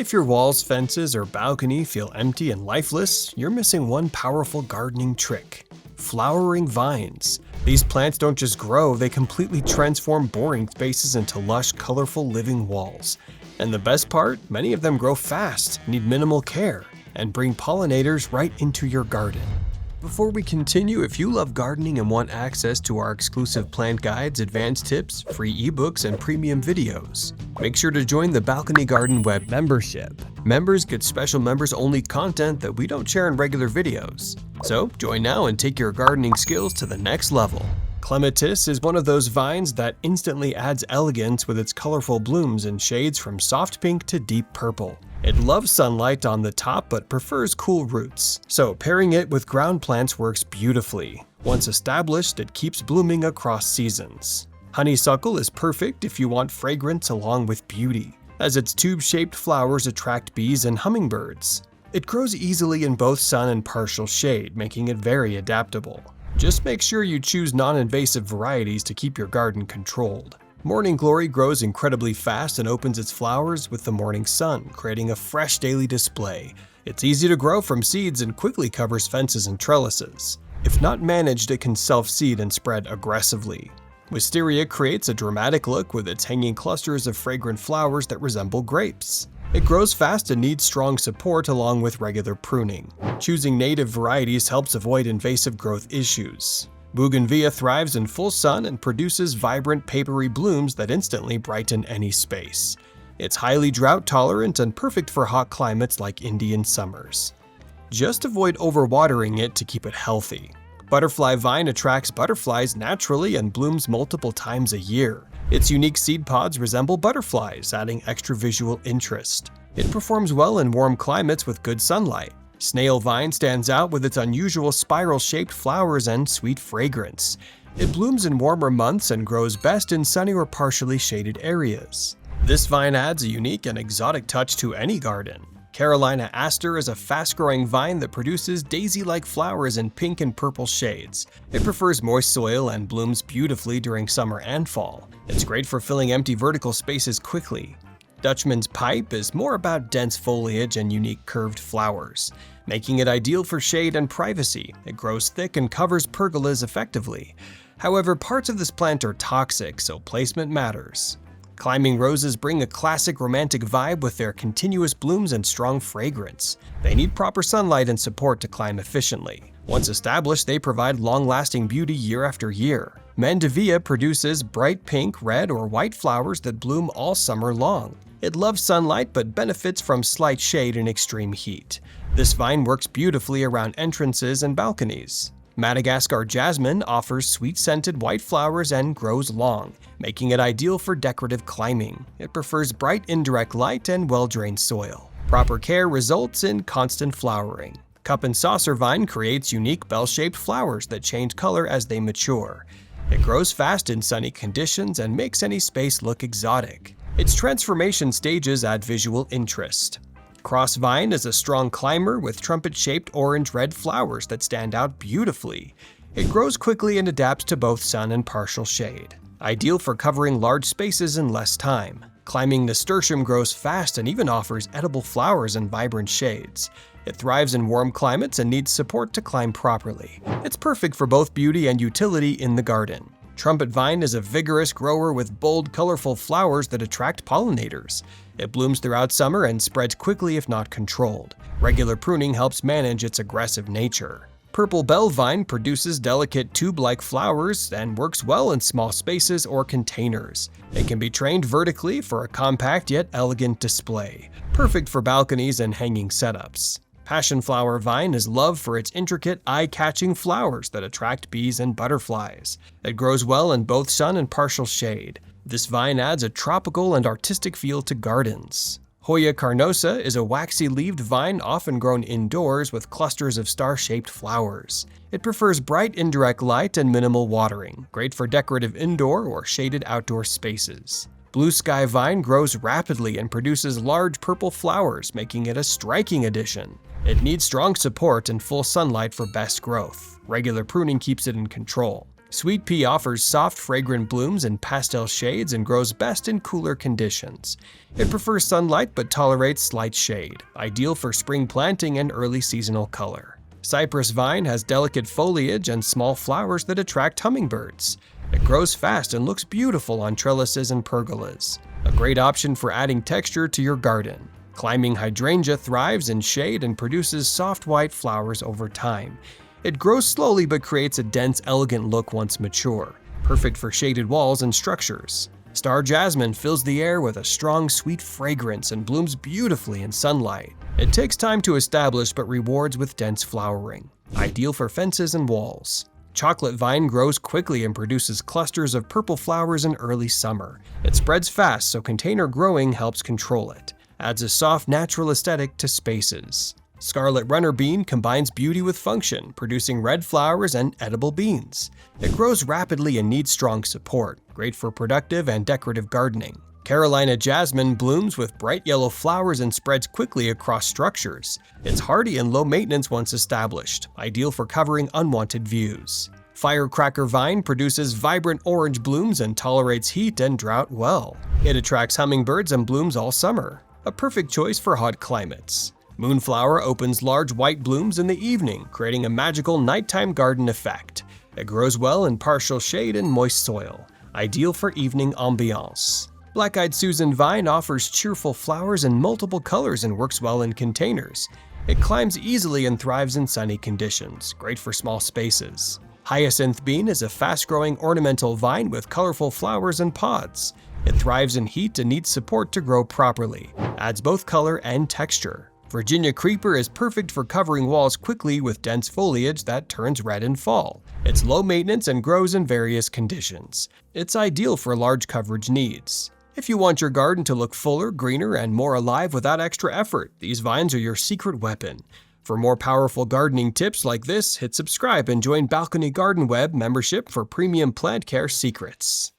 If your walls, fences, or balcony feel empty and lifeless, you're missing one powerful gardening trick: flowering vines. These plants don't just grow, they completely transform boring spaces into lush, colorful living walls. And the best part, many of them grow fast, need minimal care, and bring pollinators right into your garden. Before we continue, if you love gardening and want access to our exclusive plant guides, advanced tips, free ebooks, and premium videos, make sure to join the Balcony Garden Web membership. Members get special members-only content that we don't share in regular videos. So join now and take your gardening skills to the next level. Clematis is one of those vines that instantly adds elegance with its colorful blooms in shades from soft pink to deep purple. It loves sunlight on the top but prefers cool roots, so pairing it with ground plants works beautifully. Once established, it keeps blooming across seasons. Honeysuckle is perfect if you want fragrance along with beauty, as its tube-shaped flowers attract bees and hummingbirds. It grows easily in both sun and partial shade, making it very adaptable. Just make sure you choose non-invasive varieties to keep your garden controlled. Morning Glory grows incredibly fast and opens its flowers with the morning sun, creating a fresh daily display. It's easy to grow from seeds and quickly covers fences and trellises. If not managed, it can self-seed and spread aggressively. Wisteria creates a dramatic look with its hanging clusters of fragrant flowers that resemble grapes. It grows fast and needs strong support along with regular pruning. Choosing native varieties helps avoid invasive growth issues. Bougainvillea thrives in full sun and produces vibrant, papery blooms that instantly brighten any space. It's highly drought-tolerant and perfect for hot climates like Indian summers. Just avoid overwatering it to keep it healthy. Butterfly vine attracts butterflies naturally and blooms multiple times a year. Its unique seed pods resemble butterflies, adding extra visual interest. It performs well in warm climates with good sunlight. Snail vine stands out with its unusual spiral-shaped flowers and sweet fragrance. It blooms in warmer months and grows best in sunny or partially shaded areas. This vine adds a unique and exotic touch to any garden. Carolina Aster is a fast-growing vine that produces daisy-like flowers in pink and purple shades. It prefers moist soil and blooms beautifully during summer and fall. It's great for filling empty vertical spaces quickly. Dutchman's pipe is more about dense foliage and unique curved flowers, making it ideal for shade and privacy. It grows thick and covers pergolas effectively. However, parts of this plant are toxic, so placement matters. Climbing roses bring a classic romantic vibe with their continuous blooms and strong fragrance. They need proper sunlight and support to climb efficiently. Once established, they provide long-lasting beauty year after year. Mandevilla produces bright pink, red, or white flowers that bloom all summer long. It loves sunlight but benefits from slight shade in extreme heat. This vine works beautifully around entrances and balconies. Madagascar Jasmine offers sweet-scented white flowers and grows long, making it ideal for decorative climbing. It prefers bright indirect light and well-drained soil. Proper care results in constant flowering. Cup and saucer vine creates unique bell-shaped flowers that change color as they mature. It grows fast in sunny conditions and makes any space look exotic. Its transformation stages add visual interest. Crossvine is a strong climber with trumpet-shaped orange-red flowers that stand out beautifully. It grows quickly and adapts to both sun and partial shade. Ideal for covering large spaces in less time. Climbing Nasturtium grows fast and even offers edible flowers in vibrant shades. It thrives in warm climates and needs support to climb properly. It's perfect for both beauty and utility in the garden. Trumpet vine is a vigorous grower with bold, colorful flowers that attract pollinators. It blooms throughout summer and spreads quickly if not controlled. Regular pruning helps manage its aggressive nature. Purple bell vine produces delicate tube-like flowers and works well in small spaces or containers. It can be trained vertically for a compact yet elegant display, perfect for balconies and hanging setups. Passionflower vine is loved for its intricate, eye-catching flowers that attract bees and butterflies. It grows well in both sun and partial shade. This vine adds a tropical and artistic feel to gardens. Hoya carnosa is a waxy-leaved vine often grown indoors with clusters of star-shaped flowers. It prefers bright indirect light and minimal watering, great for decorative indoor or shaded outdoor spaces. Blue sky vine grows rapidly and produces large purple flowers, making it a striking addition. It needs strong support and full sunlight for best growth. Regular pruning keeps it in control. Sweet pea offers soft, fragrant blooms in pastel shades and grows best in cooler conditions. It prefers sunlight but tolerates slight shade, ideal for spring planting and early seasonal color. Cypress vine has delicate foliage and small flowers that attract hummingbirds. It grows fast and looks beautiful on trellises and pergolas. A great option for adding texture to your garden. Climbing hydrangea thrives in shade and produces soft white flowers over time. It grows slowly but creates a dense, elegant look once mature, perfect for shaded walls and structures. Star jasmine fills the air with a strong, sweet fragrance and blooms beautifully in sunlight. It takes time to establish but rewards with dense flowering, ideal for fences and walls. Chocolate vine grows quickly and produces clusters of purple flowers in early summer. It spreads fast, so container growing helps control it. Adds a soft, natural aesthetic to spaces. Scarlet runner bean combines beauty with function, producing red flowers and edible beans. It grows rapidly and needs strong support, great for productive and decorative gardening. Carolina jasmine blooms with bright yellow flowers and spreads quickly across structures. It's hardy and low maintenance once established, ideal for covering unwanted views. Firecracker vine produces vibrant orange blooms and tolerates heat and drought well. It attracts hummingbirds and blooms all summer, a perfect choice for hot climates. Moonflower opens large white blooms in the evening, creating a magical nighttime garden effect. It grows well in partial shade and moist soil, ideal for evening ambiance. Black-eyed Susan vine offers cheerful flowers in multiple colors and works well in containers. It climbs easily and thrives in sunny conditions, great for small spaces. Hyacinth bean is a fast-growing ornamental vine with colorful flowers and pods. It thrives in heat and needs support to grow properly, adds both color and texture. Virginia creeper is perfect for covering walls quickly with dense foliage that turns red in fall. It's low maintenance and grows in various conditions. It's ideal for large coverage needs. If you want your garden to look fuller, greener, and more alive without extra effort, these vines are your secret weapon. For more powerful gardening tips like this, hit subscribe and join Balcony Garden Web membership for premium plant care secrets.